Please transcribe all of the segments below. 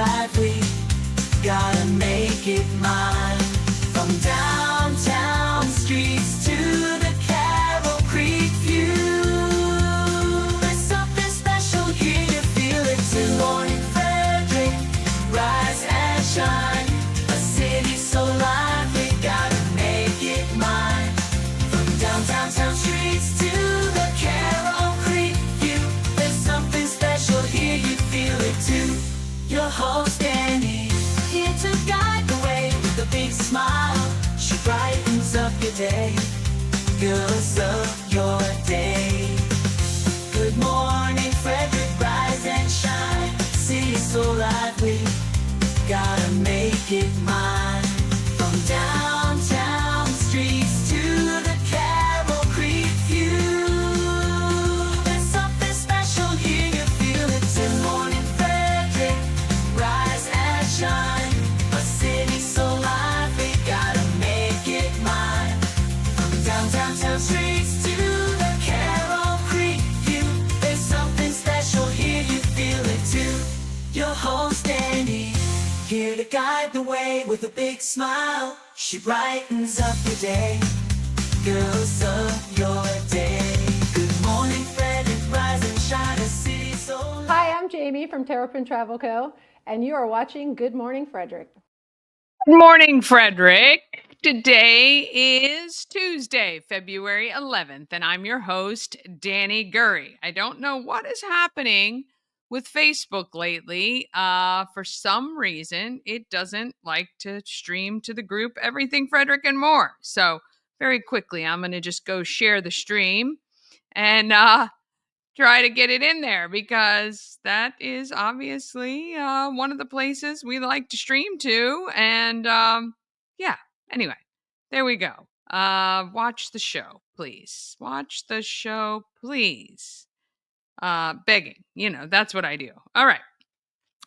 lively, gotta make it mine. From downtown streets to the Carroll Creek view, there's something special here, you feel it too. Good morning Frederick, rise and shine. A city so lively, gotta make it mine. From downtown streets to the Carroll Creek view, there's something special here, you feel it too. Your host Danny, here to guide the way with a big smile. She brightens up your day, girls of your day. Good morning Frederick, rise and shine. City so lively, gotta make it mine. From downtown streets to the Carroll Creek view, there's something special here, you feel it. Good morning Frederick, rise and shine. A city so lively, gotta make it mine. From downtown streets to the Carroll Creek view, there's something special here, you feel it too. Your host Annie, here to guide the way with a big smile. She brightens up your day, girls of your day. Good morning Frederick, rise and shine. A city so lively. Hi, I'm Jamie from Terrapin Travel Co., and you are watching Good Morning Frederick. Good morning, Frederick. Today is Tuesday, February 11th, and I'm your host, Danny Gurry. I don't know what is happening with Facebook lately. For some reason, it doesn't like to stream to the group Everything Frederick and More. So very quickly, I'm going to just go share the stream and try to get it in there, because that is obviously one of the places we like to stream to. And yeah, anyway, there we go. Watch the show, please. Watch the show, please. Begging, that's what I do. All right.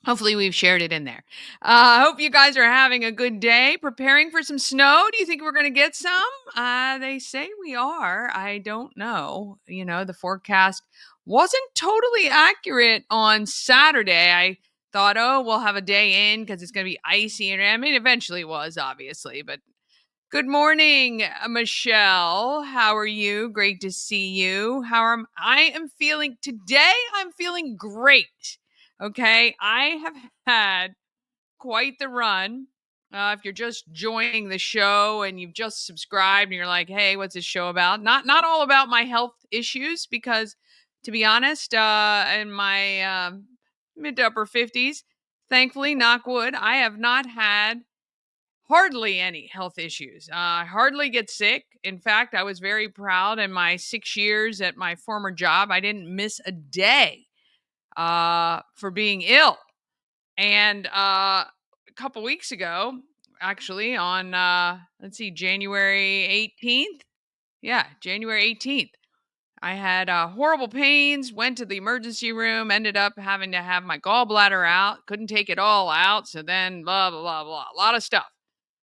Hopefully we've shared it in there. Hope you guys are having a good day. Preparing for some snow. Do you think we're going to get some? They say we are. I don't know. The forecast wasn't totally accurate on Saturday. I thought, oh, we'll have a day in because it's going to be icy. And I mean, eventually it was, obviously. But good morning, Michelle. How are you? Great to see you. I am feeling today. I'm feeling great. Okay, I have had quite the run. If you're just joining the show and you've just subscribed and you're like, "Hey, what's this show about?" Not all about my health issues, because, to be honest, in my mid to upper 50s, thankfully, knock wood, I have not had hardly any health issues. I hardly get sick. In fact, I was very proud in my 6 years at my former job. I didn't miss a day for being ill. And a couple weeks ago, actually, on January 18th. Yeah, January 18th. I had horrible pains, went to the emergency room, ended up having to have my gallbladder out, couldn't take it all out. So then blah, blah, blah, blah, a lot of stuff,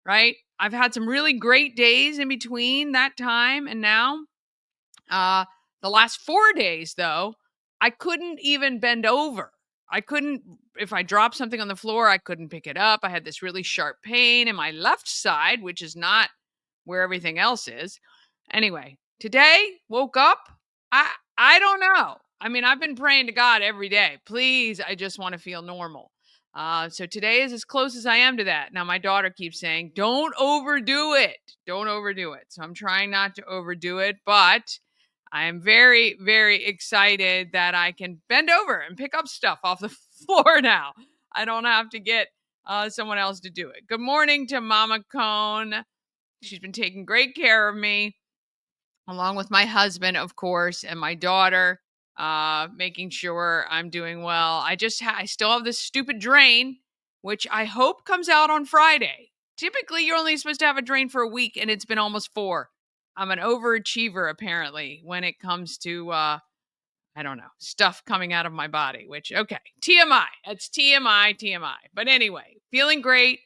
right? I've had some really great days in between that time and now. The last 4 days, though, I couldn't even bend over. If I dropped something on the floor, I couldn't pick it up. I had this really sharp pain in my left side, which is not where everything else is. Anyway, today, woke up. I don't know. I mean, I've been praying to God every day. Please, I just want to feel normal. So today is as close as I am to that. Now, my daughter keeps saying, don't overdo it. Don't overdo it. So I'm trying not to overdo it, but I am very, very excited that I can bend over and pick up stuff off the floor now. I don't have to get someone else to do it. Good morning to Mama Cone. She's been taking great care of me, along with my husband, of course, and my daughter, making sure I'm doing well. I still have this stupid drain, which I hope comes out on Friday. Typically, you're only supposed to have a drain for a week, and it's been almost 4. I'm an overachiever, apparently, when it comes to, I don't know, stuff coming out of my body, which, okay, TMI. That's TMI. But anyway, feeling great.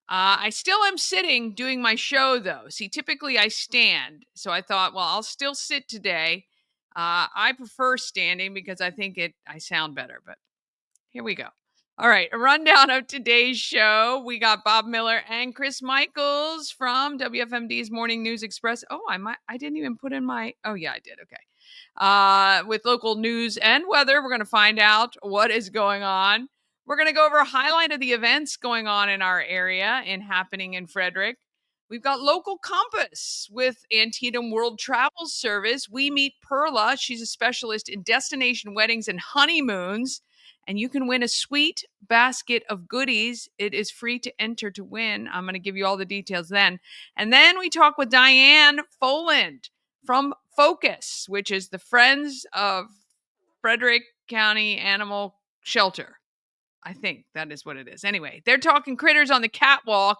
I still am sitting doing my show, though. See, typically I stand. So I thought, well, I'll still sit today. I prefer standing because I think I sound better. But here we go. All right, a rundown of today's show. We got Bob Miller and Chris Michaels from WFMD's Morning News Express. Oh, I didn't even put in my. Oh yeah, I did. Okay. With local news and weather, we're going to find out what is going on. We're going to go over a highlight of the events going on in our area and happening in Frederick. We've got Local Compass with Antietam World Travel Service. We meet Perla. She's a specialist in destination weddings and honeymoons. And you can win a sweet basket of goodies. It is free to enter to win. I'm going to give you all the details then. And then we talk with Diane Foland from FFOCAS, which is the Friends of Frederick County Animal Shelter. I think that is what it is. Anyway, they're talking critters on the catwalk,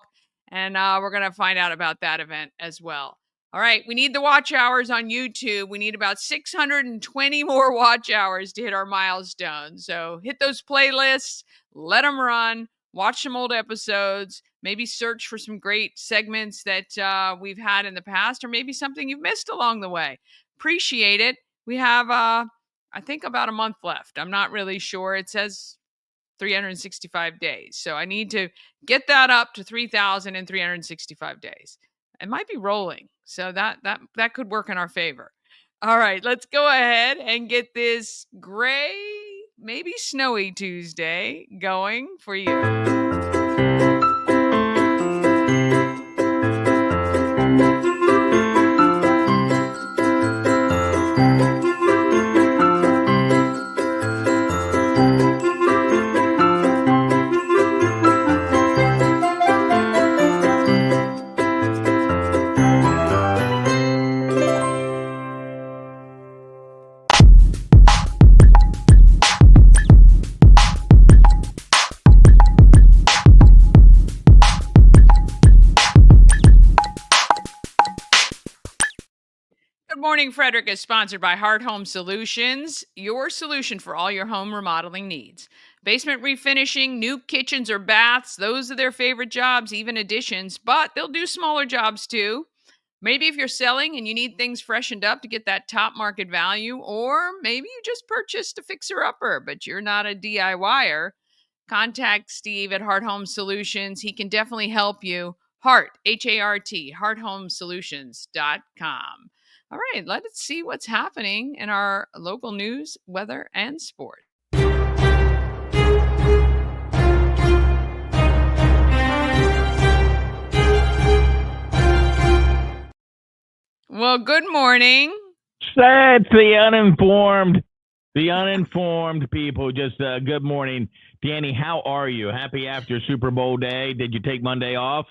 and we're going to find out about that event as well. All right, we need the watch hours on YouTube. We need about 620 more watch hours to hit our milestone. So hit those playlists, let them run, watch some old episodes, maybe search for some great segments that we've had in the past, or maybe something you've missed along the way. Appreciate it. We have, I think, about a month left. I'm not really sure. It says 365 days. So I need to get that up to 3,365 days. It might be rolling. So that could work in our favor. All right, let's go ahead and get this gray, maybe snowy Tuesday going for you. Good Morning Frederick is sponsored by Heart Home Solutions, your solution for all your home remodeling needs. Basement refinishing, new kitchens or baths, those are their favorite jobs, even additions, but they'll do smaller jobs too. Maybe if you're selling and you need things freshened up to get that top market value, or maybe you just purchased a fixer-upper, but you're not a DIYer, contact Steve at Heart Home Solutions. He can definitely help you. Heart, H-A-R-T, hearthomesolutions.com. All right, let's see what's happening in our local news, weather, and sport. Well, good morning. That's the uninformed people. Just good morning. Danny, how are you? Happy after Super Bowl day. Did you take Monday off?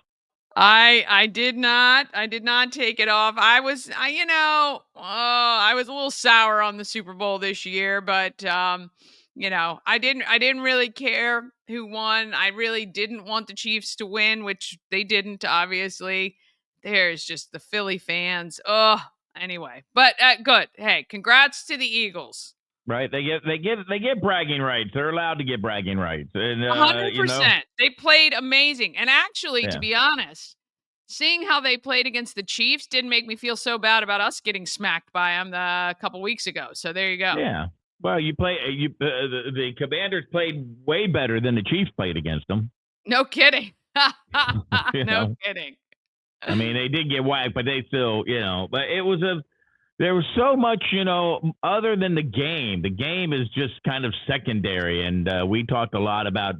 I did not. I did not take it off. I was I was a little sour on the Super Bowl this year, but I didn't really care who won. I really didn't want the Chiefs to win, which they didn't, obviously. There's just the Philly fans. Oh, anyway. But good. Hey, congrats to the Eagles. Right? They get bragging rights. They're allowed to get bragging rights. And 100%. They played amazing. And actually, to Yeah. be honest, seeing how they played against the Chiefs didn't make me feel so bad about us getting smacked by them a couple weeks ago. So there you go. Yeah. Well, the Commanders played way better than the Chiefs played against them. No kidding. You No know? kidding. I mean, they did get whacked, but they still, but there was so much, other than the game. The game is just kind of secondary. And we talked a lot about,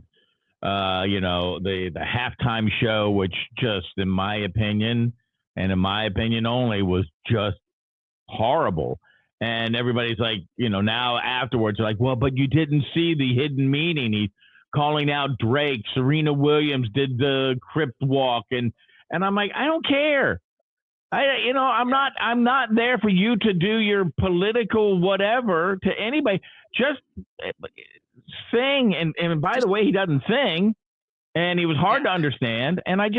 the halftime show, which just, in my opinion, and in my opinion only, was just horrible. And everybody's like, now afterwards, they're like, well, but you didn't see the hidden meaning. He's calling out Drake. Serena Williams did the crypt walk. And I'm like, I don't care. I'm not there for you to do your political whatever to anybody. Just sing. And by the way, he doesn't sing, and he was hard to understand. And it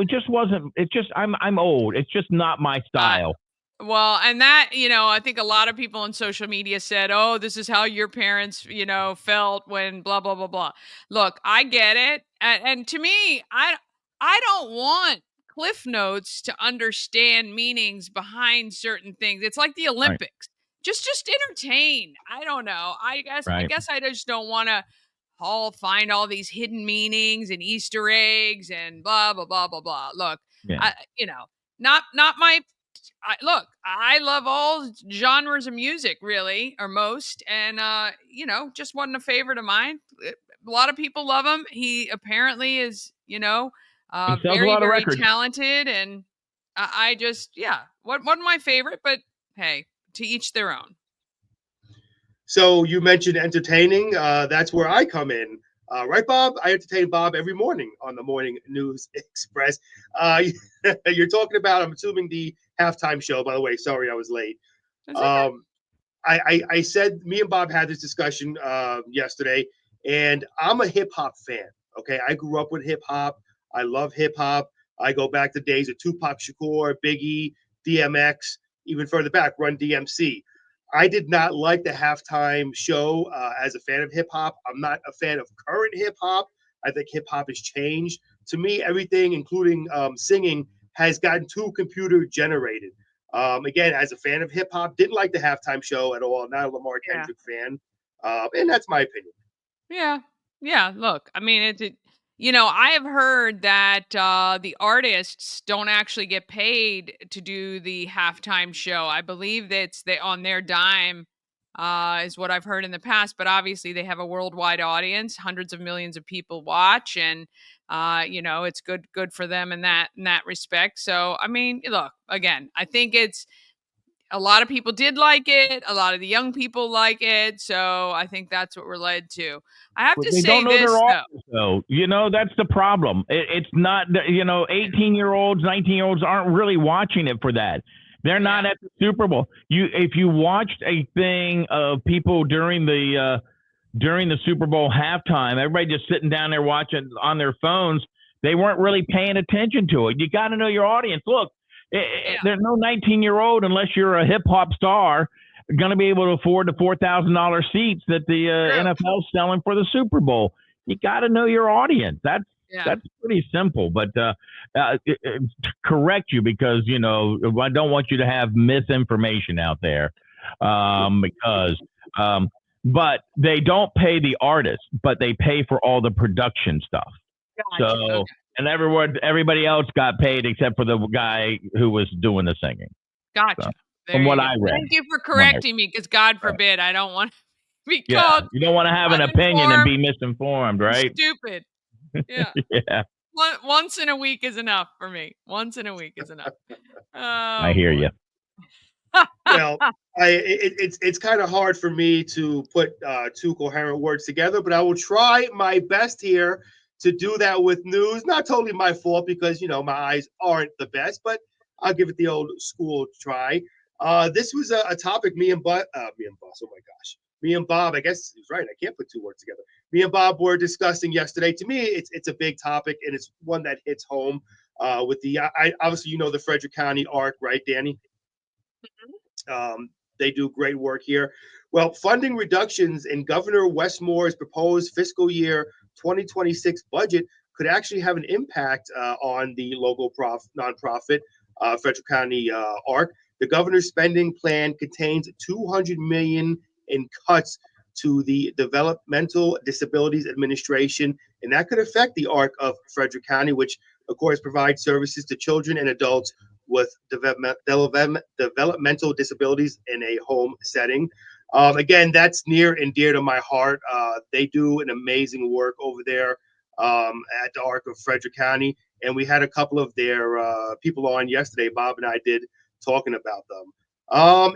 just wasn't. It's just I'm old. It's just not my style. Well, and that, I think a lot of people on social media said, oh, this is how your parents, felt when blah, blah, blah, blah. Look, I get it. And to me, I don't want Cliff Notes to understand meanings behind certain things. It's like the Olympics. Just entertain. I don't know. I guess I just don't want to all find all these hidden meanings and Easter eggs and blah blah blah blah blah. Look, Yeah. I not my look, I love all genres of music, really, or most, and just wasn't a favorite of mine. A lot of people love him. He apparently is, He sells a very, lot of very records. talented, and I just, wasn't my favorite, but hey, to each their own. So you mentioned entertaining. That's where I come in. Right, Bob? I entertain Bob every morning on the Morning News Express. You're talking about, I'm assuming, the halftime show. By the way, sorry I was late. It's okay. I said me and Bob had this discussion yesterday, and I'm a hip hop fan. Okay, I grew up with hip hop. I love hip hop. I go back to days of Tupac Shakur, Biggie, DMX, even further back, Run DMC. I did not like the halftime show as a fan of hip hop. I'm not a fan of current hip hop. I think hip hop has changed. To me, everything, including singing, has gotten too computer generated. Again, as a fan of hip hop, didn't like the halftime show at all. Not a Lamar Yeah. Kendrick fan, and that's my opinion. Yeah. Yeah. Look, I mean, I have heard that the artists don't actually get paid to do the halftime show. I believe that's they on their dime, is what I've heard in the past. But obviously, they have a worldwide audience, hundreds of millions of people watch, and it's good for them in that respect. So, I mean, look, again, I think it's a lot of people did like it. A lot of the young people like it. So I think that's what we're led to. I have But to they say don't know their this though. audience, though. That's the problem. It's not, 18-year-olds, 19-year-olds aren't really watching it for that. They're not at the Super Bowl. If you watched a thing of people during the Super Bowl halftime, everybody just sitting down there watching on their phones, they weren't really paying attention to it. You got to know your audience. Look, there's no 19-year-old, unless you're a hip hop star, going to be able to afford the $4,000 seats that the NFL's selling for the Super Bowl. You got to know your audience. That's pretty simple. But to correct you, because I don't want you to have misinformation out there, because but they don't pay the artists, but they pay for all the production stuff. Gotcha. So. Okay. And everybody else got paid except for the guy who was doing the singing. Gotcha. So, There from you what go. I read. Thank you for correcting me, because God forbid I don't want to be called You don't want to have an opinion and be misinformed, right? stupid. Yeah. Yeah. Once in a week is enough for me. Once in a week is enough. I hear you. Well, it's kind of hard for me to put two coherent words together, but I will try my best here to do that with news. Not totally my fault, because my eyes aren't the best, but I'll give it the old school try. This was a topic me and Bob. Oh my gosh, me and Bob. I guess he's right. I can't put two words together. Me and Bob were discussing yesterday. To me, it's a big topic, and it's one that hits home. With the obviously the Frederick County ARC, right, Danny? They do great work here. Well, funding reductions in Governor Westmore's proposed fiscal year 2026 budget could actually have an impact on the local nonprofit Frederick County ARC. The governor's spending plan contains $200 million in cuts to the Developmental Disabilities Administration, and that could affect the ARC of Frederick County, which of course provides services to children and adults with developmental disabilities in a home setting. Again, that's near and dear to my heart. They do an amazing work over there at the ARC of Frederick County, and we had a couple of their people on yesterday. Bob and I did, talking about them.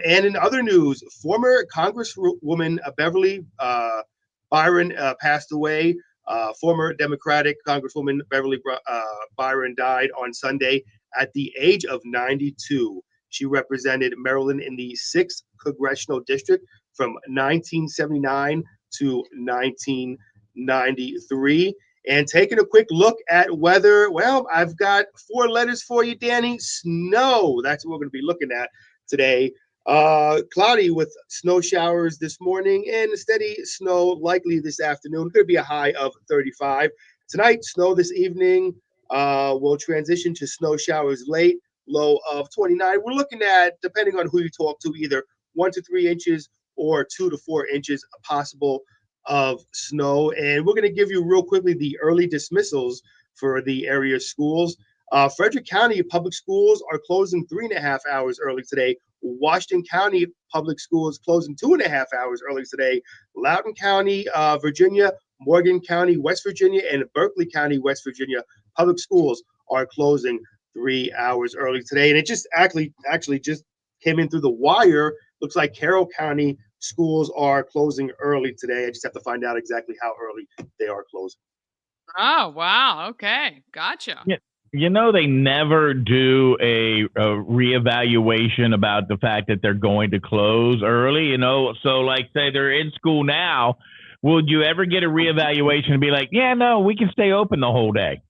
And in other news, former Congresswoman Beverly Byron passed away. Former Democratic Congresswoman Beverly Byron died on Sunday at the age of 92. She represented Maryland in the 6th Congressional District from 1979 to 1993. And taking a quick look at weather, well, I've got 4 letters for you, Danny. Snow. That's what we're going to be looking at today. Cloudy with snow showers this morning and steady snow likely this afternoon. Going to be a high of 35. Tonight, snow this evening. Will transition to snow showers late, low of 29. We're looking at, depending on who you talk to, either 1 to 3 inches or 2 to 4 inches possible of snow. And we're going to give you real quickly the early dismissals for the area schools. Frederick County Public Schools are closing 3.5 hours early today. Washington County Public Schools closing 2.5 hours early today. Loudoun County, Virginia, Morgan County, West Virginia, and Berkeley County, West Virginia Public Schools are closing 3 hours early today. And it just actually just came in through the wire. Looks like Carroll County schools are closing early today. I just have to find out exactly how early they are closing. Oh, wow. Okay. Gotcha. Yeah. They never do a reevaluation about the fact that they're going to close early, So, like, say they're in school now, would you ever get a reevaluation and be like, yeah, no, we can stay open the whole day?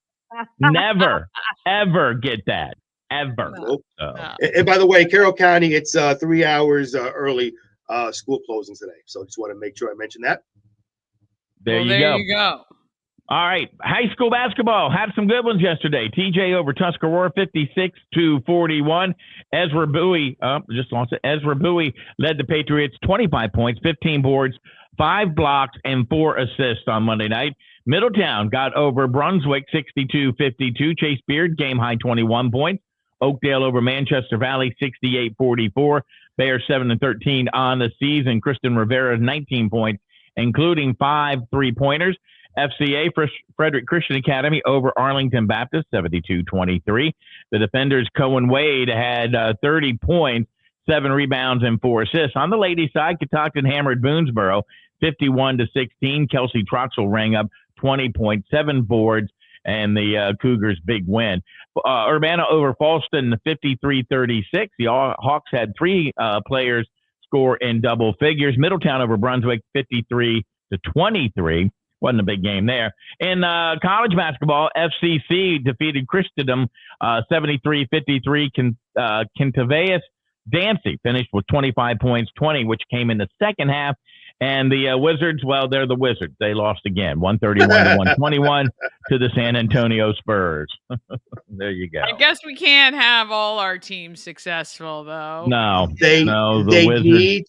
Never, ever get that. Ever. Nope. No. And by the way, Carroll County, it's 3 hours early school closing today. So I just want to make sure I mention that. There you go. All right, high school basketball had some good ones yesterday. TJ over Tuscarora, 56-41. Ezra Bowie, Ezra Bowie led the Patriots 25 points, 15 boards, 5 blocks, and 4 assists on Monday night. Middletown got over Brunswick, 62-52. Chase Beard, game high 21 points. Oakdale over Manchester Valley, 68-44. Bears 7-13 on the season. Kristen Rivera, 19 points, including 5 3-pointers. FCA Frederick Christian Academy over Arlington Baptist, 72-23. The defenders, Cohen Wade, had 30 points, 7 rebounds, and 4 assists. On the ladies' side, Catoctin hammered Boonesboro, 51-16. Kelsey Troxel rang up 20.7 boards, and the Cougars' big win. Urbana over Falston, 53-36. The Hawks had 3 players score in double figures. Middletown over Brunswick, 53-23. Wasn't a big game there. In college basketball, FCC defeated Christendom 73-53. Kentavious Dancy finished with 25 points, 20, which came in the second half. And the Wizards, well, they're the Wizards. They lost again, 131-121 to the San Antonio Spurs. There you go. I guess we can't have all our teams successful, though. No, They Wizards.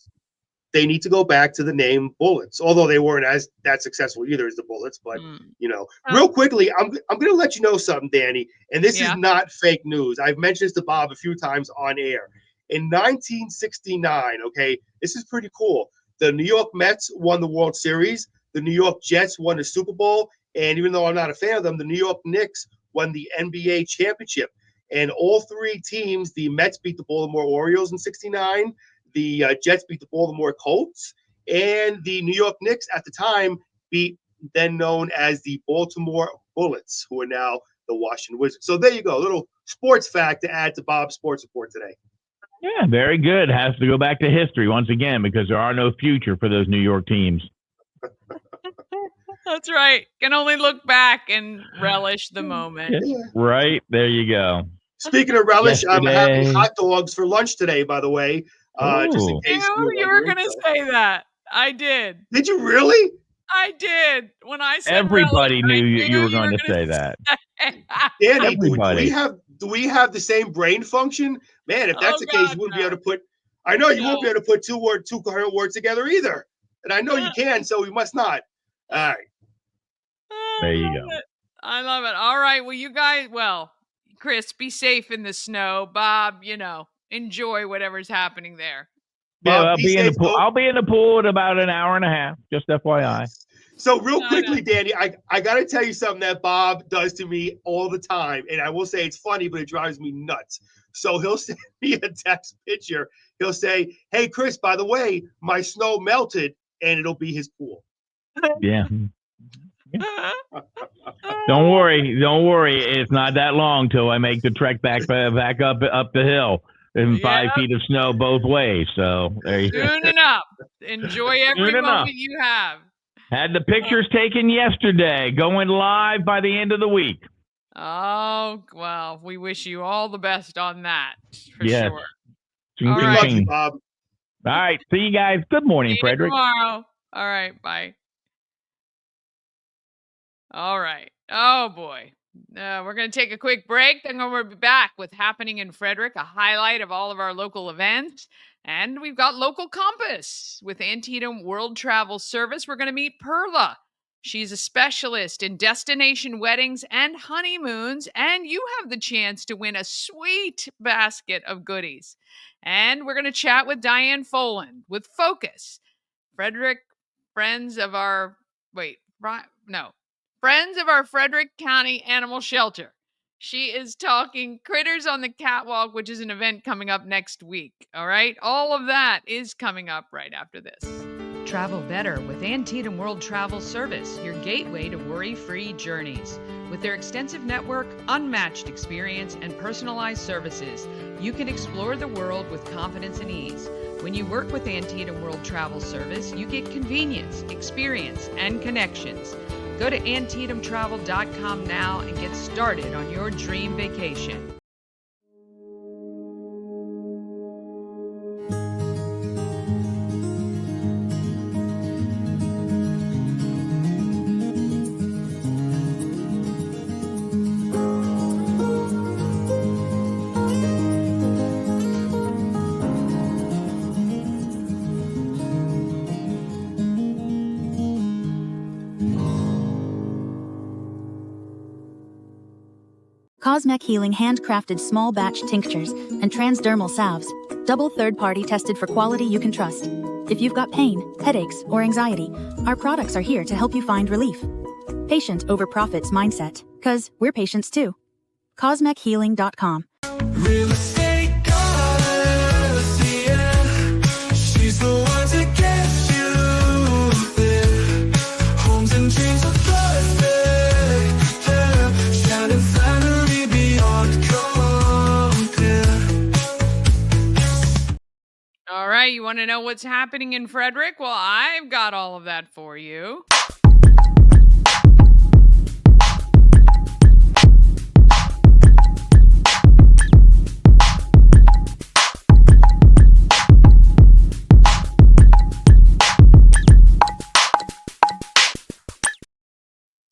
They need to go back to the name Bullets, although they weren't that successful either as the Bullets. But real quickly, I'm going to let you know something, Danny, and this is not fake news. I've mentioned this to Bob a few times on air. In 1969, okay, this is pretty cool. The New York Mets won the World Series. The New York Jets won the Super Bowl, and even though I'm not a fan of them, the New York Knicks won the NBA championship. And all 3 teams, the Mets beat the Baltimore Orioles in '69. The Jets beat the Baltimore Colts, and the New York Knicks at the time beat then known as the Baltimore Bullets, who are now the Washington Wizards. So there you go, a little sports fact to add to Bob's sports report today. Yeah, very good. Has to go back to history once again because there are no future for those New York teams. That's right. Can only look back and relish the moment. Yeah. Right, there you go. Speaking of relish, I'm having hot dogs for lunch today, by the way. Just in case you were going to say that. I did. Did you really? I did. When I said everybody relish, knew you were going to say that. Danny, do we have the same brain function? Man, if that's the case, you wouldn't be able to put. I know you won't be able to put two coherent words together either, and I know you can, so we must not. All right. There you go. I love it. All right. Well, you guys. Well, Chris, be safe in the snow. Bob, enjoy whatever's happening there. Yeah, I'll be in the pool. I'll be in the pool in about an hour and a half. Just FYI. So real quickly, Danny, I got to tell you something that Bob does to me all the time. And I will say it's funny, but it drives me nuts. So he'll send me a text picture. He'll say, hey, Chris, by the way, my snow melted, and it'll be his pool. Yeah. Don't worry. It's not that long till I make the trek back up the hill. And 5 feet of snow both ways. So there you go. Soon enough. Enjoy every moment you have. Had the pictures taken yesterday, going live by the end of the week. Oh, well, we wish you all the best on that, for sure. All right, Bob. All right, see you guys. Good morning, Frederick. Tomorrow. All right, bye. All right. Oh, boy. We're going to take a quick break. Then we'll be back with Happening in Frederick, a highlight of all of our local events. And we've got Local Compass with Antietam World Travel Service. We're going to meet Perla. She's a specialist in destination weddings and honeymoons, and you have the chance to win a sweet basket of goodies. And we're going to chat with Diane Foland with FFOCAS. Frederick, friends of our, wait, no, friends of our Frederick County Animal Shelter. She is talking Critters on the Catwalk, which is an event coming up next week. All right. All of that is coming up right after this. Travel better with Antietam World Travel Service, your gateway to worry-free journeys. With their extensive network, unmatched experience, and personalized services, you can explore the world with confidence and ease. When you work with Antietam World Travel Service, you get convenience, experience, and connections. Go to AntietamTravel.com now and get started on your dream vacation. Cosmec Healing handcrafted small batch tinctures and transdermal salves, double third-party tested for quality you can trust. If you've got pain, headaches, or anxiety, our products are here to help you find relief. Patient over profits mindset, 'cause we're patients too. CosmecHealing.com. Real estate goddess, yeah. She's the one to get you there. Homes and dreams are perfect, yeah. Shining flattery beyond compare. All right. You want to know what's happening in Frederick? Well, I've got all of that for you.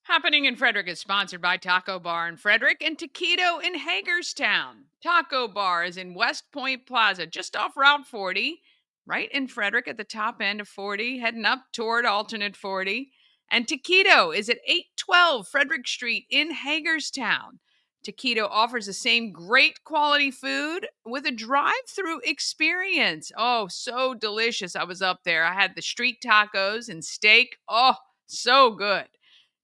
Happening in Frederick is sponsored by Taco Bar in Frederick and Taquito in Hagerstown. Taco Bar is in West Point Plaza, just off Route 40, right in Frederick at the top end of 40, heading up toward alternate 40. And Taquito is at 812 Frederick Street in Hagerstown. Taquito offers the same great quality food with a drive-through experience. Oh, so delicious. I was up there. I had the street tacos and steak. Oh, so good.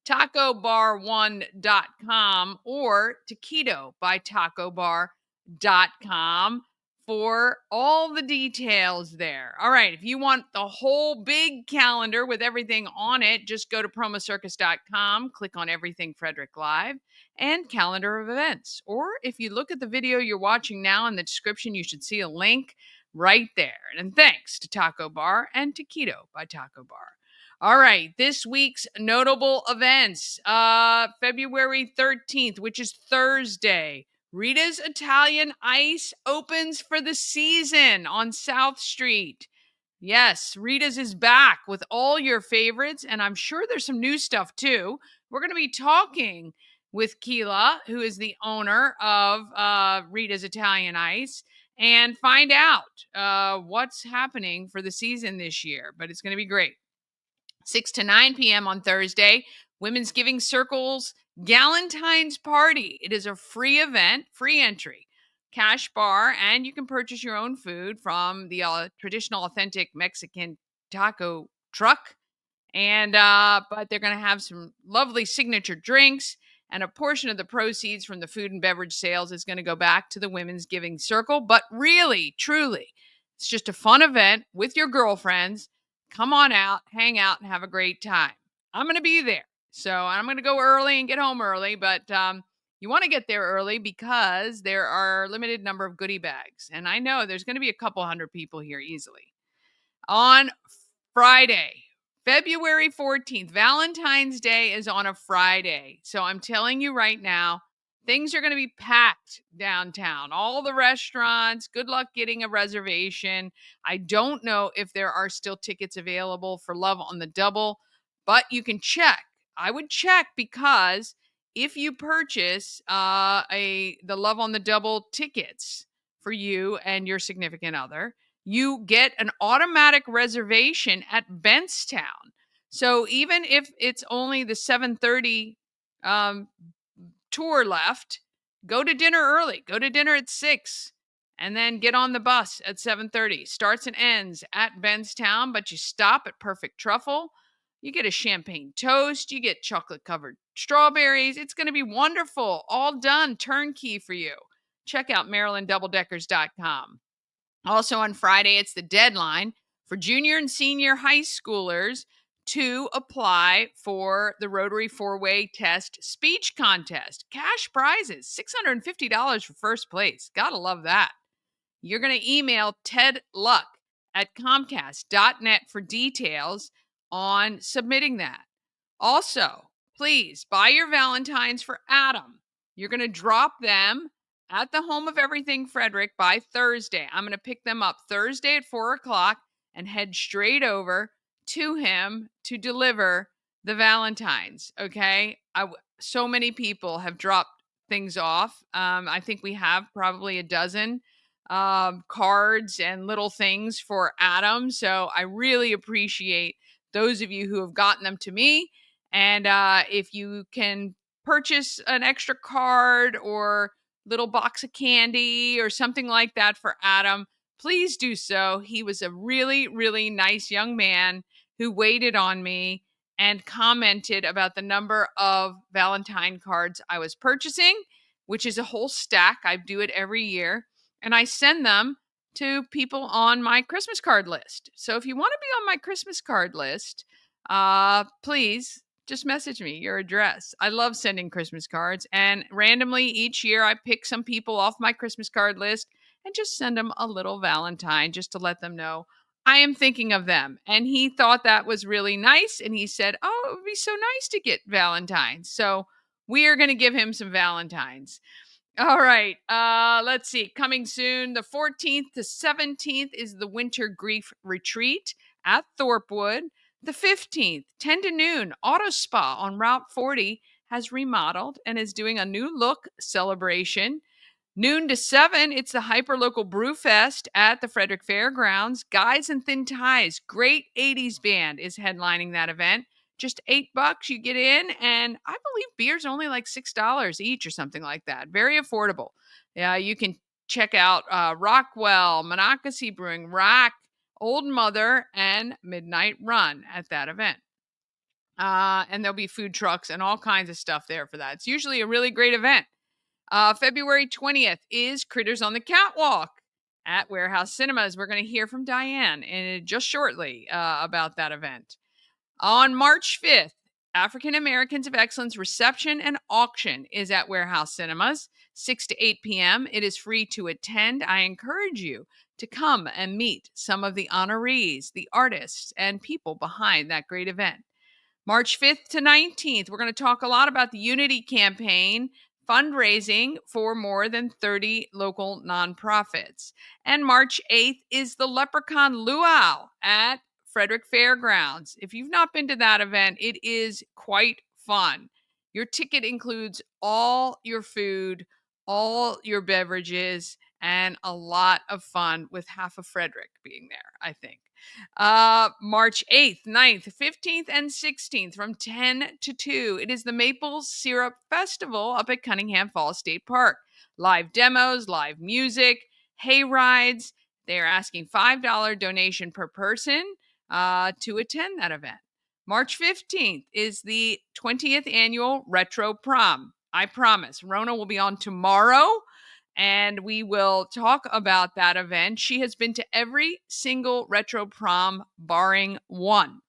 TacoBar1.com or Taquito by TacoBar.com for all the details there. All right, if you want the whole big calendar with everything on it, just go to promocircus.com, click on Everything Frederick Live, and calendar of events. Or if you look at the video you're watching now in the description, you should see a link right there. And thanks to Taco Bar and Taquito by Taco Bar. All right, this week's notable events. February 13th, which is Thursday, Rita's Italian Ice opens for the season on South Street. Yes, Rita's is back with all your favorites, and I'm sure there's some new stuff too. We're going to be talking with Keela, who is the owner of Rita's Italian Ice, and find out what's happening for the season this year. But it's going to be great. 6 to 9 p.m. on Thursday, Women's Giving Circle's Galentine's Party. It is a free event, free entry, cash bar, and you can purchase your own food from the traditional authentic Mexican taco truck. And but they're going to have some lovely signature drinks, and a portion of the proceeds from the food and beverage sales is going to go back to the Women's Giving Circle. But really, truly, it's just a fun event with your girlfriends. Come on out, hang out, and have a great time. I'm going to be there. So I'm going to go early and get home early, but you want to get there early because there are a limited number of goodie bags. And I know there's going to be a couple hundred people here easily. On Friday, February 14th, Valentine's Day is on a Friday. So I'm telling you right now, things are going to be packed downtown. All the restaurants, good luck getting a reservation. I don't know if there are still tickets available for Love on the Double, but you can check. I would check because if you purchase the Love on the Double tickets for you and your significant other, you get an automatic reservation at Bentstown. So even if it's only the 7:30 tour left, go to dinner early. Go to dinner at 6 and then get on the bus at 7:30. Starts and ends at Bentstown, but you stop at Perfect Truffle. You get a champagne toast, you get chocolate covered strawberries. It's going to be wonderful. All done, turnkey for you. Check out MarylandDoubleDeckers.com. Also on Friday, it's the deadline for junior and senior high schoolers to apply for the Rotary Four-Way Test Speech Contest. Cash prizes, $650 for first place. Gotta love that. You're going to email Ted Luck at Comcast.net for details on submitting that. Also, please buy your Valentines for Adam. You're going to drop them at the home of Everything Frederick by Thursday. I'm going to pick them up Thursday at 4 o'clock and head straight over to him to deliver the Valentines. Okay. So many people have dropped things off. I think we have probably a dozen cards and little things for Adam. So I really appreciate those of you who have gotten them to me. And if you can purchase an extra card or little box of candy or something like that for Adam, please do so. He was a really, really nice young man who waited on me and commented about the number of Valentine cards I was purchasing, which is a whole stack. I do it every year. And I send them to people on my Christmas card list. So if you want to be on my Christmas card list, please just message me your address. I love sending Christmas cards, and randomly each year I pick some people off my Christmas card list and just send them a little Valentine just to let them know I am thinking of them. And he thought that was really nice, and he said, "Oh, it would be so nice to get Valentines." So we are going to give him some Valentines. All right. Let's see. Coming soon, the 14th to 17th is the Winter Grief Retreat at Thorpewood. The 15th, 10 to noon, Auto Spa on Route 40 has remodeled and is doing a new look celebration. Noon to 7, it's the Hyperlocal Brew Fest at the Frederick Fairgrounds. Guys and Thin Ties, great 80s band, is headlining that event. Just $8 you get in, and I believe beer's only like $6 each or something like that. Very affordable. Yeah, you can check out Rockwell, Monocacy Brewing, Rack, Old Mother, and Midnight Run at that event. And there'll be food trucks and all kinds of stuff there for that. It's usually a really great event. February 20th is Critters on the Catwalk at Warehouse Cinemas. We're going to hear from Diane just shortly about that event. On March 5th, African Americans of Excellence Reception and Auction is at Warehouse Cinemas, 6 to 8 p.m. It is free to attend. I encourage you to come and meet some of the honorees, the artists, and people behind that great event. March 5th to 19th, we're going to talk a lot about the Unity Campaign, fundraising for more than 30 local nonprofits. And March 8th is the Leprechaun Luau at Frederick Fairgrounds. If you've not been to that event, it is quite fun. Your ticket includes all your food, all your beverages, and a lot of fun with half of Frederick being there, I think. March 8th, 9th, 15th, and 16th from 10 to 2. It is the Maple Syrup Festival up at Cunningham Falls State Park. Live demos, live music, hay rides. They are asking $5 donation per person to attend that event. March 15th is the 20th annual Retro Prom. I promise, Rona will be on tomorrow, and we will talk about that event. She has been to every single Retro Prom barring one.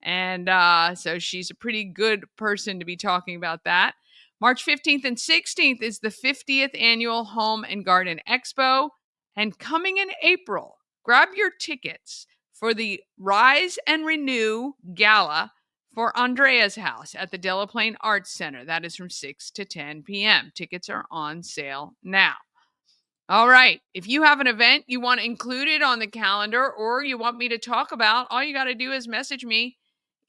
And so she's a pretty good person to be talking about that. March 15th and 16th is the 50th annual Home and Garden Expo. And coming in April, grab your tickets for the Rise and Renew Gala for Andrea's house at the Delaplane Arts Center. That is from 6 to 10 p.m. Tickets are on sale now. All right. If you have an event you want included on the calendar or you want me to talk about, all you got to do is message me.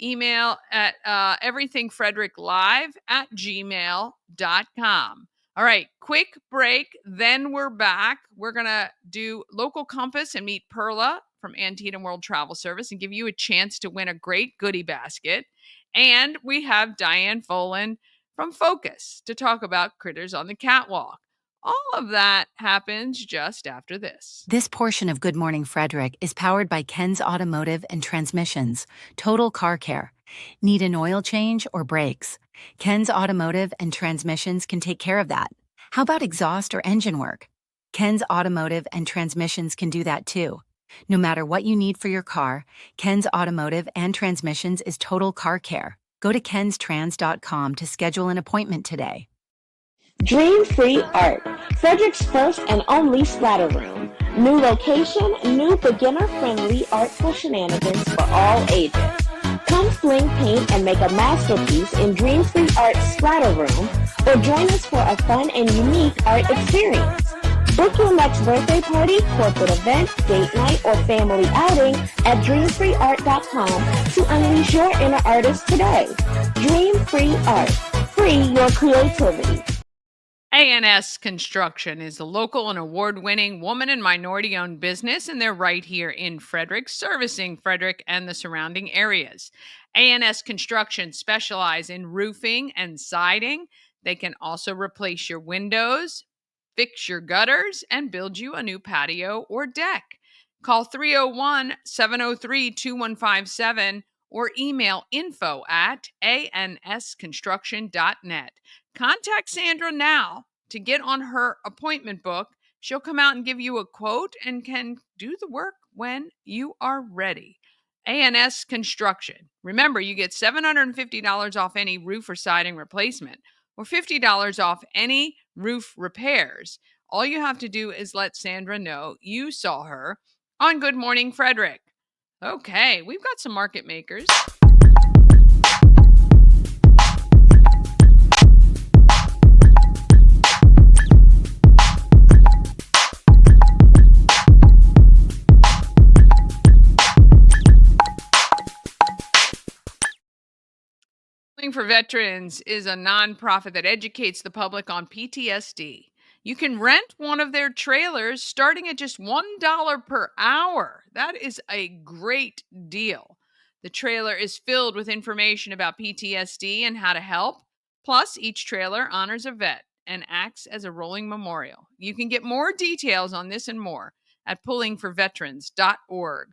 Email at everythingfredericklive@gmail.com. All right, quick break. Then we're back. We're going to do Local Compass and meet Perla from Antietam World Travel Service and give you a chance to win a great goodie basket. And we have Diane Foland from FFOCAS to talk about critters on the catwalk. All of that happens just after this. This portion of Good Morning Frederick is powered by Ken's Automotive and Transmissions, Total Car Care. Need an oil change or brakes? Ken's Automotive and Transmissions can take care of that. How about exhaust or engine work? Ken's Automotive and Transmissions can do that too. No matter what you need for your car, Ken's Automotive and Transmissions is Total Car Care. Go to kenstrans.com to schedule an appointment today. Dream Free Art, Frederick's first and only splatter room. New location, new beginner-friendly artful shenanigans for all ages. Come fling paint and make a masterpiece in Dream Free Art's splatter room, or join us for a fun and unique art experience. Book your next birthday party, corporate event, date night, or family outing at dreamfreeart.com to unleash your inner artist today. Dream Free Art. Free your creativity. A&S Construction is a local and award-winning woman and minority-owned business, and they're right here in Frederick, servicing Frederick and the surrounding areas. A&S Construction specialize in roofing and siding. They can also replace your windows, fix your gutters, and build you a new patio or deck. Call 301-703-2157 or email info@ansconstruction.net. Contact Sandra now to get on her appointment book. She'll come out and give you a quote and can do the work when you are ready. A&S Construction. Remember, you get $750 off any roof or siding replacement or $50 off any roof repairs. All you have to do is let Sandra know you saw her on Good Morning Frederick. Okay, we've got some market makers. For Veterans is a nonprofit that educates the public on PTSD. You can rent one of their trailers starting at just $1 per hour. That is a great deal. The trailer is filled with information about PTSD and how to help. Plus, each trailer honors a vet and acts as a rolling memorial. You can get more details on this and more at pullingforveterans.org.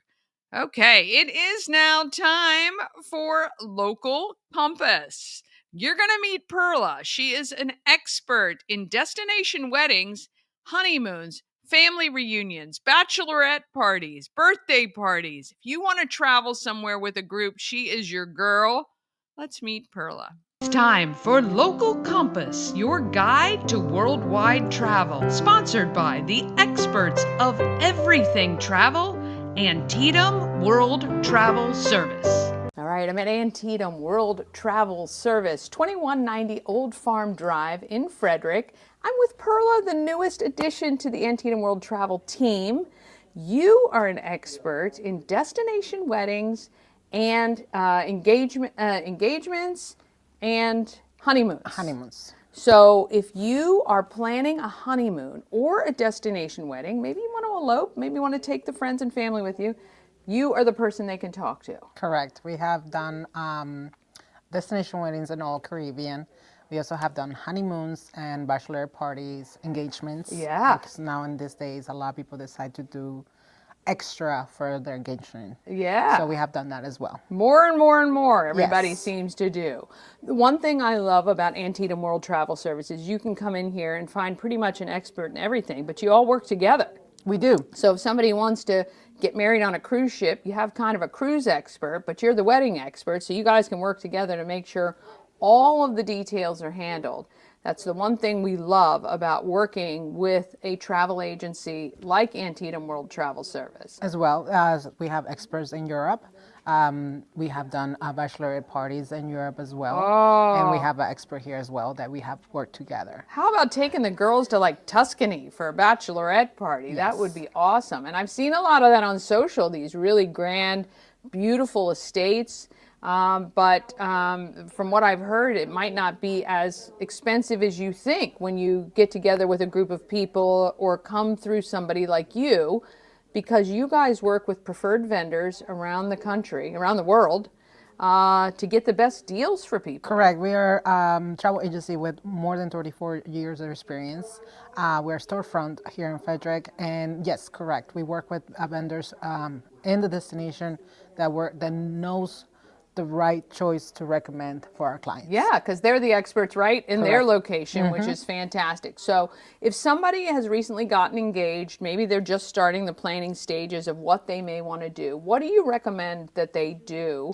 Okay, it is now time for Local Compass. You're going to meet Perla. She is an expert in destination weddings, honeymoons, family reunions, bachelorette parties, birthday parties. If you want to travel somewhere with a group, she is your girl. Let's meet Perla. It's time for Local Compass, your guide to worldwide travel. Sponsored by the experts of everything travel, Antietam World Travel Service. All right, I'm at Antietam World Travel Service, 2190 Old Farm Drive in Frederick. I'm with Perla, the newest addition to the Antietam World Travel team. You are an expert in destination weddings and engagements and honeymoons. So if you are planning a honeymoon or a destination wedding, maybe you want to elope, maybe you want to take the friends and family with you, you are the person they can talk to. Correct. We have done destination weddings in all Caribbean. We also have done honeymoons and bachelor parties, engagements. Yeah. Because now in these days, a lot of people decide to do extra for their engagement. Yeah. So we have done that as well. More and more and more everybody Yes. seems to do. The one thing I love about Antietam World Travel Service is you can come in here and find pretty much an expert in everything, but you all work together. We do. So if somebody wants to get married on a cruise ship, you have kind of a cruise expert, but you're the wedding expert, so you guys can work together to make sure all of the details are handled. That's the one thing we love about working with a travel agency like Antietam World Travel Service. As well as we have experts in Europe. We have done bachelorette parties in Europe as well. Oh. And we have an expert here as well that we have worked together. How about taking the girls to like Tuscany for a bachelorette party? Yes. That would be awesome. And I've seen a lot of that on social, these really grand, beautiful estates. But from what I've heard, it might not be as expensive as you think when you get together with a group of people or come through somebody like you, because you guys work with preferred vendors around the country, around the world, to get the best deals for people. Correct. We are travel agency with more than 34 years of experience. We're storefront here in Frederick, and yes, correct. We work with vendors in the destination that knows the right choice to recommend for our clients. Yeah, because they're the experts, right, in their Correct. location, which is fantastic. So if somebody has recently gotten engaged, maybe they're just starting the planning stages of what they may want to do, what do you recommend that they do?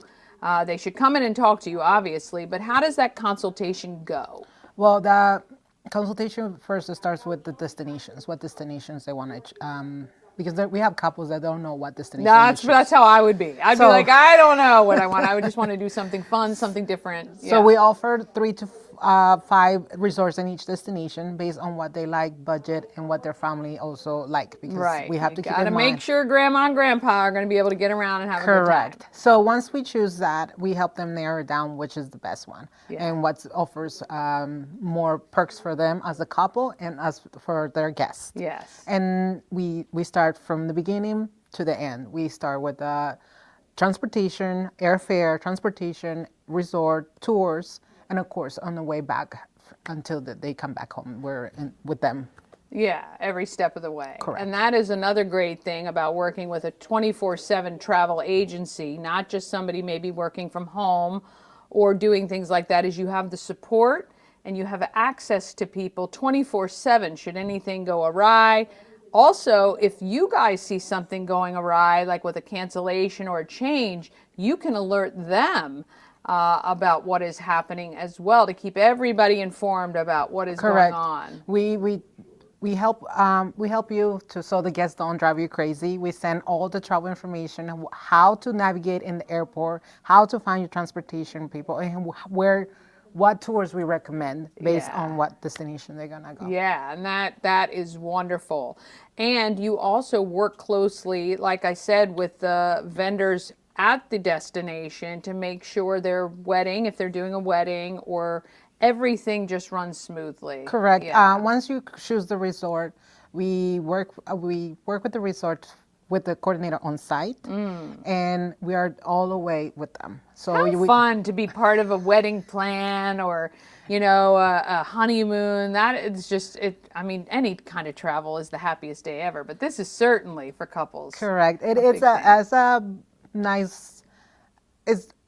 They should come in and talk to you, obviously, but how does that consultation go? Well, the consultation first starts with the destinations, what destinations they want to, because we have couples that don't know what destination. That's how I would be. I'd be like, I don't know what I want. I would just want to do something fun, something different. So we offer 3 to 5 resorts in each destination based on what they like, budget, and what their family also like. Because we have to keep in mind. Make sure grandma and grandpa are going to be able to get around and have a good time. Correct. So once we choose that, we help them narrow down which is the best one and what offers more perks for them as a couple and as for their guests. Yes. And we start from the beginning to the end. We start with transportation, airfare, transportation, resort, tours, and of course, on the way back until they come back home, we're with them. Yeah, every step of the way. Correct. And that is another great thing about working with a 24/7 travel agency, not just somebody maybe working from home or doing things like that, is you have the support and you have access to people 24/7 should anything go awry. Also, if you guys see something going awry, like with a cancellation or a change, you can alert them about what is happening as well to keep everybody informed about what is going on. We help you so the guests don't drive you crazy. We send all the travel information, how to navigate in the airport, how to find your transportation people, and what tours we recommend based on what destination they're gonna go. Yeah, and that is wonderful. And you also work closely, like I said, with the vendors at the destination to make sure their wedding, if they're doing a wedding, or everything just runs smoothly. Correct. Yeah. Once you choose the resort, we work with the resort with the coordinator on site, and we are all the way with them. So How fun to be part of a wedding plan or, a honeymoon. That is just it. I mean, any kind of travel is the happiest day ever, but this is certainly for couples. Correct. It's a nice.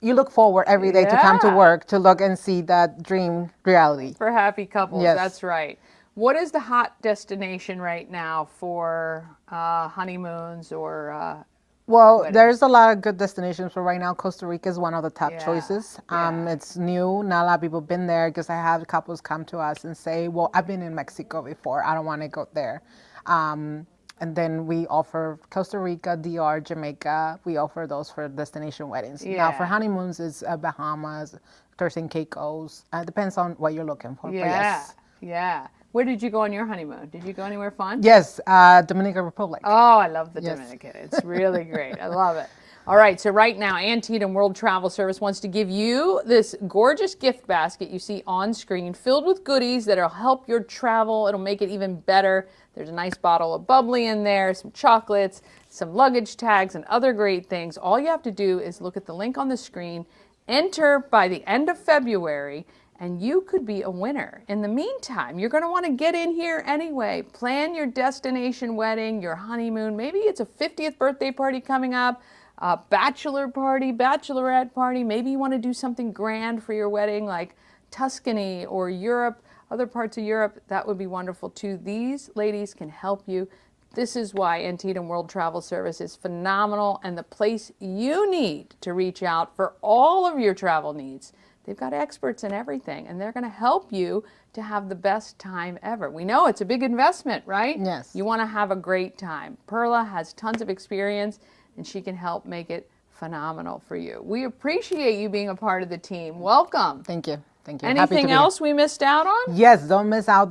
You look forward every day to come to work to look and see that dream reality. For happy couples, Yes. That's right. What is the hot destination right now for honeymoons or weddings? There's a lot of good destinations, but right now Costa Rica is one of the top choices. It's new. Not a lot of people have been there because I have couples come to us and say, well, I've been in Mexico before. I don't want to go there. And then we offer Costa Rica, DR, Jamaica. We offer those for destination weddings. Now for honeymoons, it's Bahamas, Turks and Caicos. Depends on what you're looking for. Yeah. Where did you go on your honeymoon? Did you go anywhere fun? Yes, Dominican Republic. Oh, I love the Dominican. It's really great. I love it. All right, so right now, Antietam World Travel Service wants to give you this gorgeous gift basket you see on screen, filled with goodies that'll help your travel. It'll make it even better. There's a nice bottle of bubbly in there, some chocolates, some luggage tags, and other great things. All you have to do is look at the link on the screen, enter by the end of February, and you could be a winner. In the meantime, you're going to want to get in here anyway. Plan your destination wedding, your honeymoon. Maybe it's a 50th birthday party coming up, a bachelor party, bachelorette party. Maybe you want to do something grand for your wedding like Tuscany or Europe, other parts of Europe. That would be wonderful too. These ladies can help you. This is why Antietam World Travel Service is phenomenal and the place you need to reach out for all of your travel needs. They've got experts in everything, and they're going to help you to have the best time ever. We know it's a big investment, right? Yes. You want to have a great time. Perla has tons of experience, and she can help make it phenomenal for you. We appreciate you being a part of the team. Welcome. Thank you. Thank you. Anything else we missed out on? Yes, don't miss out.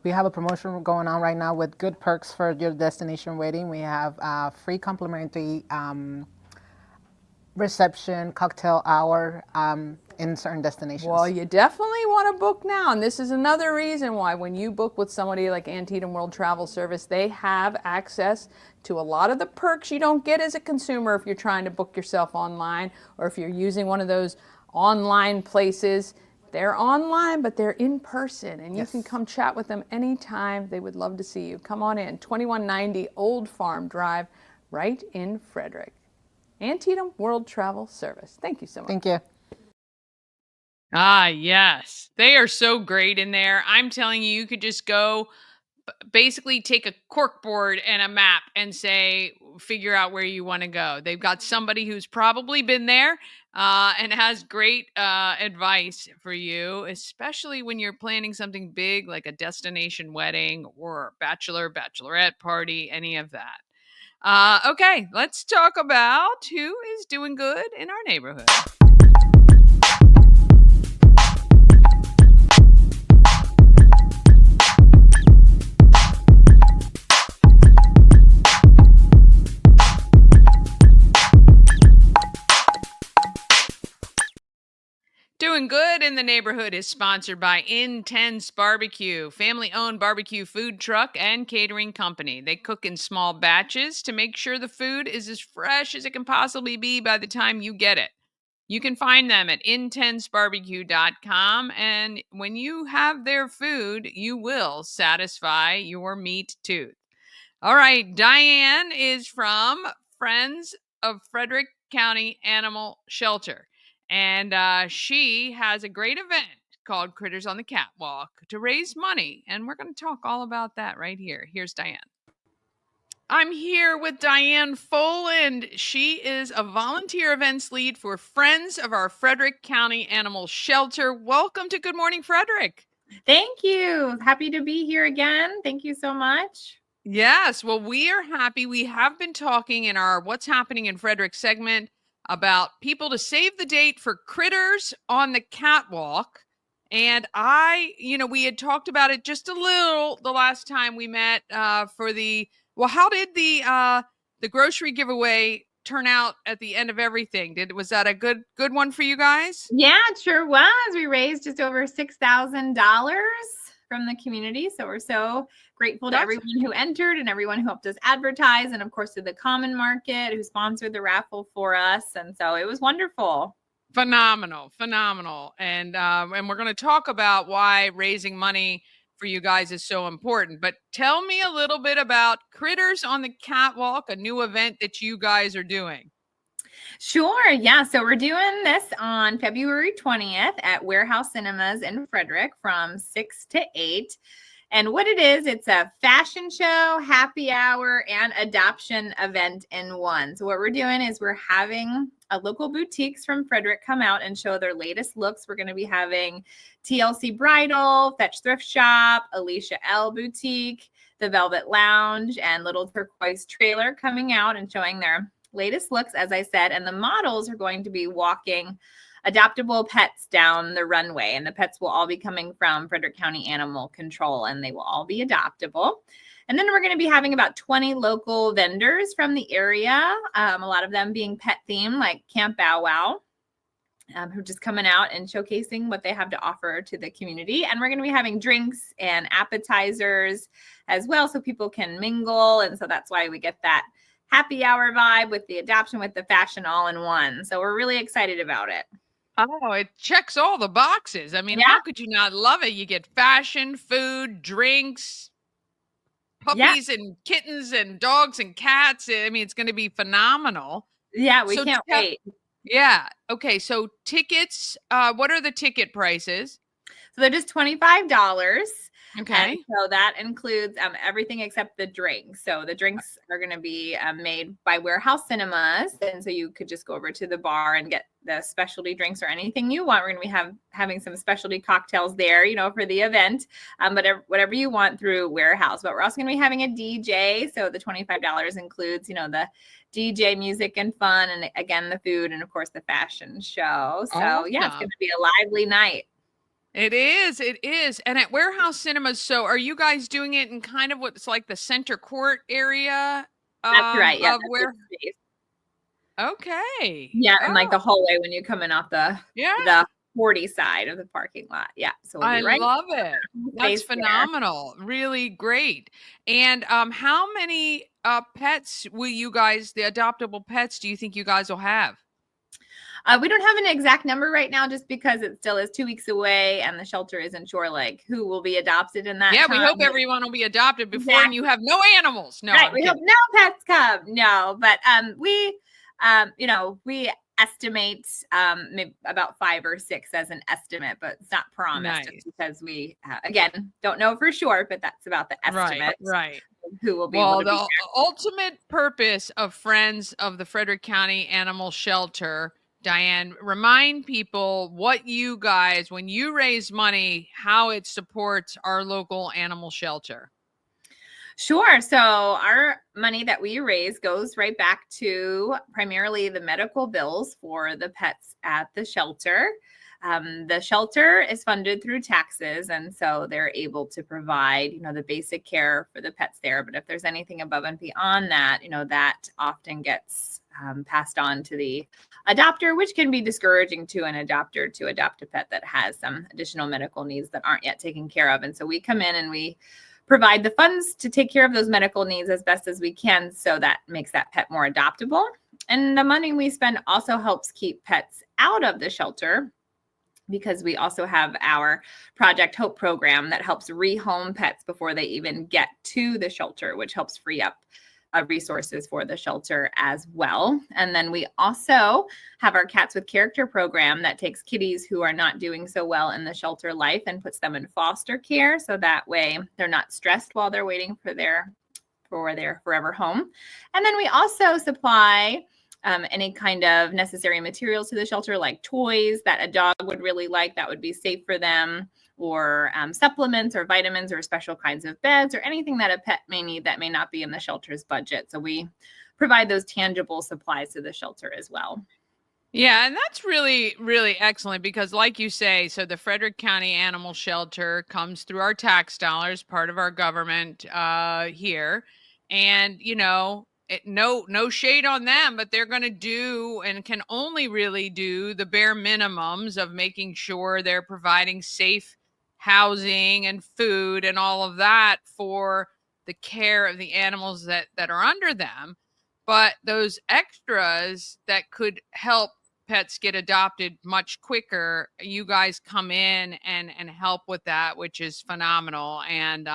We have a promotion going on right now with good perks for your destination wedding. We have free complimentary reception, cocktail hour in certain destinations. Well, you definitely want to book now. And this is another reason why when you book with somebody like Antietam World Travel Service, they have access to a lot of the perks you don't get as a consumer if you're trying to book yourself online or if you're using one of those online places. They're online, but they're in person, and you can come chat with them anytime. They would love to see you. Come on in, 2190 Old Farm Drive, right in Frederick. Antietam World Travel Service. Thank you so much. Thank you. Ah, yes. They are so great in there. I'm telling you, you could just go basically take a cork board and a map and say, figure out where you want to go. They've got somebody who's probably been there and has great advice for you, especially when you're planning something big like a destination wedding or bachelorette party, any of that. Okay, let's talk about who is doing good in our neighborhood. Doing Good in the Neighborhood is sponsored by Intense Barbecue, family-owned barbecue food truck and catering company. They cook in small batches to make sure the food is as fresh as it can possibly be by the time you get it. You can find them at intensebarbecue.com, and when you have their food, you will satisfy your meat tooth. All right, Diane is from Friends of Frederick County Animal Shelter, and she has a great event called Critters on the Catwalk to raise money, and we're going to talk all about that right here. Here's Diane. I'm here with Diane Foland. She is a volunteer events lead for Friends of our Frederick County Animal Shelter. Welcome to Good Morning Frederick. Thank you. Happy to be here again. Thank you so much. Yes, well, we are happy. We have been talking in our What's Happening in Frederick segment about people to save the date for Critters on the Catwalk. And we had talked about it just a little the last time we met for how did the grocery giveaway turn out at the end of everything? Was that a good one for you guys? Yeah, it sure was. We raised just over $6,000 from the community. So we're so grateful to everyone who entered and everyone who helped us advertise, and of course to the Common Market who sponsored the raffle for us. And so it was wonderful. Phenomenal. And we're going to talk about why raising money for you guys is so important. But tell me a little bit about Critters on the Catwalk, a new event that you guys are doing. Sure. Yeah. So we're doing this on February 20th at Warehouse Cinemas in Frederick from 6 to 8. And what it is, it's a fashion show, happy hour, and adoption event in one. So what we're doing is we're having local boutiques from Frederick come out and show their latest looks. We're going to be having TLC Bridal, Fetch Thrift Shop, Alicia L Boutique, the Velvet Lounge, and Little Turquoise Trailer coming out and showing their latest looks, as I said. And the models are going to be walking adoptable pets down the runway, and the pets will all be coming from Frederick County Animal Control, and they will all be adoptable. And then we're going to be having about 20 local vendors from the area, a lot of them being pet themed, like Camp Bow Wow, who are just coming out and showcasing what they have to offer to the community. And we're going to be having drinks and appetizers as well, so people can mingle. And so that's why we get that happy hour vibe with the adoption, with the fashion all in one. So we're really excited about it. Oh, it checks all the boxes. I mean, how could you not love it? You get fashion, food, drinks, puppies and kittens and dogs and cats. I mean, it's going to be phenomenal. Yeah, we can't wait. Yeah. Okay. So tickets, what are the ticket prices? So they're just $25. Okay. And so that includes everything except the drinks. So the drinks are going to be made by Warehouse Cinemas. And so you could just go over to the bar and get the specialty drinks or anything you want. We're going to be having some specialty cocktails there, for the event, but whatever you want through Warehouse. But we're also going to be having a DJ. So the $25 includes, the DJ music and fun. And again, the food and of course the fashion show. So it's going to be a lively night. It is. And at Warehouse Cinemas, so are you guys doing it in kind of what's like the center court area? That's right. Yeah. Okay. Yeah, and like the Oh, hallway when you come in off yeah. the 40 side of the parking lot. Yeah, so we'll I be right love it. That's space there. phenomenal. Really great. And how many pets will you guys, the adoptable pets, do you think you guys will have? We don't have an exact number right now just because it still is 2 weeks away and the shelter isn't sure like who will be adopted in that Yeah, we time. hope everyone will be adopted before and Exactly. you have no animals. No, Right. I'm We hope kidding. no pets come. No, but we we estimate maybe about 5 or 6 as an estimate, but it's not promised Nice. just because we again don't know for sure, but that's about the Right, estimate right. of who will be able Well, to be the ultimate purpose of Friends of the Frederick County Animal Shelter, Diane, remind people what you guys, when you raise money, how it supports our local animal shelter. Sure. So our money that we raise goes right back to primarily the medical bills for the pets at the shelter. The shelter is funded through taxes, and so they're able to provide, the basic care for the pets there. But if there's anything above and beyond that, that often gets passed on to the adopter, which can be discouraging to an adopter to adopt a pet that has some additional medical needs that aren't yet taken care of. And so we come in and we provide the funds to take care of those medical needs as best as we can. So that makes that pet more adoptable. And the money we spend also helps keep pets out of the shelter because we also have our Project Hope program that helps rehome pets before they even get to the shelter, which helps free up resources for the shelter as well. And then we also have our Cats with Character program that takes kitties who are not doing so well in the shelter life and puts them in foster care. So that way they're not stressed while they're waiting for their forever home. And then we also supply any kind of necessary materials to the shelter, like toys that a dog would really like that would be safe for them, or supplements or vitamins or special kinds of beds or anything that a pet may need that may not be in the shelter's budget. So we provide those tangible supplies to the shelter as well. Yeah, and that's really, really excellent because, like you say, so the Frederick County Animal Shelter comes through our tax dollars, part of our government here, and no shade on them, but they're going to do and can only really do the bare minimums of making sure they're providing safe housing and food and all of that for the care of the animals that are under them. But those extras that could help pets get adopted much quicker, you guys come in and help with that, which is phenomenal. And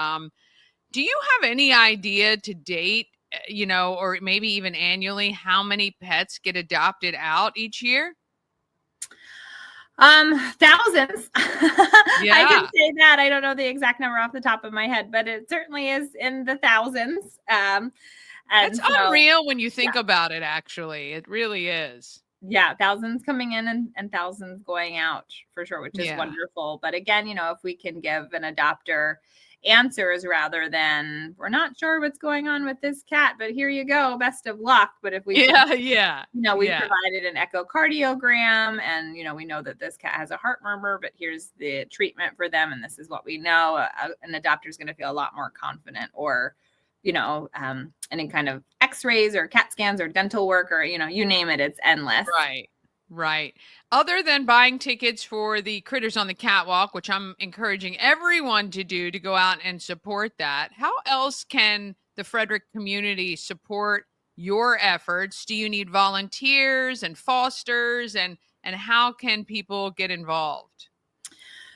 do you have any idea to date, or maybe even annually, how many pets get adopted out each year? Thousands. I can Yeah. say that. I don't know the exact number off the top of my head, but it certainly is in the thousands. And That's so, unreal when you think about it, actually. It really is. yeah, thousands coming in and thousands going out for sure, which is Yeah. wonderful. But again, if we can give an adopter answers rather than we're not sure what's going on with this cat, but here you go, best of luck. But if we can, Yeah. we Yeah. provided an echocardiogram and, we know that this cat has a heart murmur, but here's the treatment for them. And this is what we know. An adopter is going to feel a lot more confident, or, any kind of x-rays or CAT scans or dental work or, you name it, it's endless. Right. Right. Other than buying tickets for the Critters on the Catwalk, which I'm encouraging everyone to do, to go out and support that, how else can the Frederick community support your efforts? Do you need volunteers and fosters, and how can people get involved?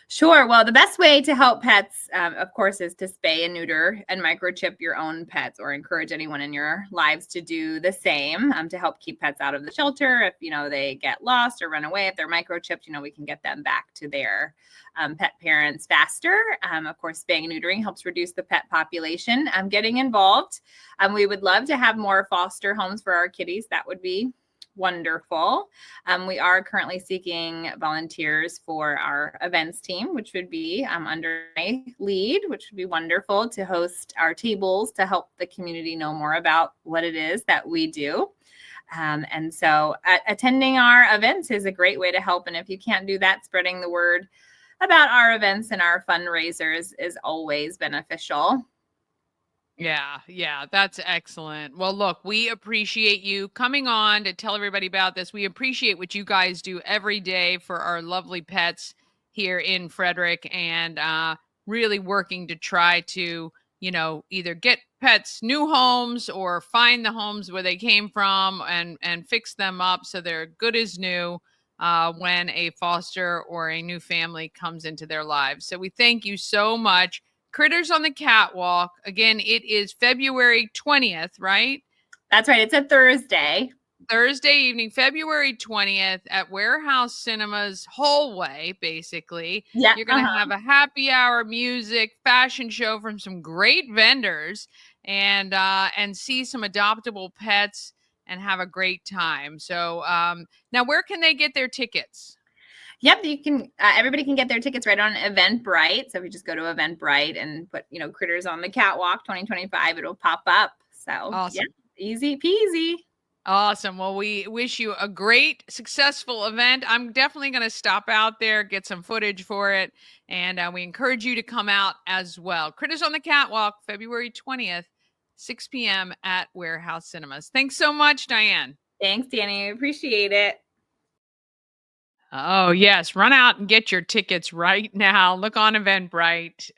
Sure. Well, the best way to help pets, of course, is to spay and neuter and microchip your own pets, or encourage anyone in your lives to do the same, to help keep pets out of the shelter. If, they get lost or run away, if they're microchipped, we can get them back to their pet parents faster. Of course, spaying and neutering helps reduce the pet population. Getting involved. We would love to have more foster homes for our kitties. That would be wonderful. We are currently seeking volunteers for our events team, which would be under my lead, which would be wonderful to host our tables to help the community know more about what it is that we do. And so attending our events is a great way to help. And if you can't do that, spreading the word about our events and our fundraisers is always beneficial. Yeah, that's excellent. Well, look, we appreciate you coming on to tell everybody about this. We appreciate what you guys do every day for our lovely pets here in Frederick, and really working to try to, either get pets new homes or find the homes where they came from and fix them up so they're good as new when a foster or a new family comes into their lives. So we thank you so much. Critters on the Catwalk. Again, it is February 20th, right? That's right. It's a Thursday. Thursday evening, February 20th at Warehouse Cinema's hallway, basically. Yeah. You're going to have a happy hour, music, fashion show from some great vendors, and see some adoptable pets and have a great time. So now where can they get their tickets? Yep, you can. Everybody can get their tickets right on Eventbrite. So if you just go to Eventbrite and put, Critters on the Catwalk 2025, it'll pop up. So Awesome. Yeah, easy peasy. Awesome. Well, we wish you a great, successful event. I'm definitely going to stop out there, get some footage for it, and we encourage you to come out as well. Critters on the Catwalk, February 20th, 6 p.m. at Warehouse Cinemas. Thanks so much, Diane. Thanks, Danny. I appreciate it. Oh, yes. Run out and get your tickets right now. Look on Eventbrite.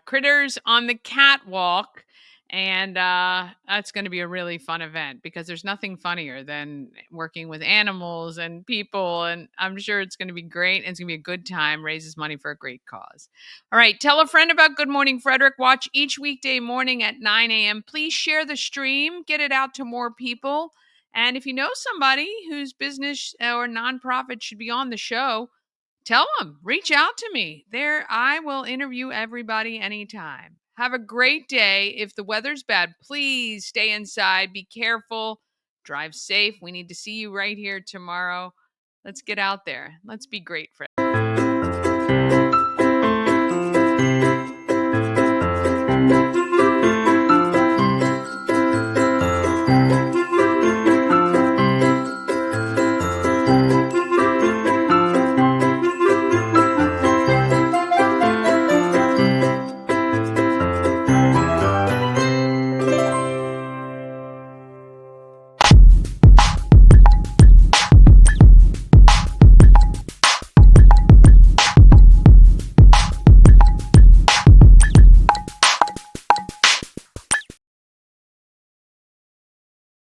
Critters on the Catwalk. And that's going to be a really fun event because there's nothing funnier than working with animals and people. And I'm sure it's going to be great. And it's going to be a good time, raises money for a great cause. All right. Tell a friend about Good Morning Frederick. Watch each weekday morning at 9 a.m. Please share the stream, get it out to more people. And if you know somebody whose business or nonprofit should be on the show, tell them, reach out to me. There, I will interview everybody anytime. Have a great day. If the weather's bad, please stay inside. Be careful. Drive safe. We need to see you right here tomorrow. Let's get out there. Let's be great, friends.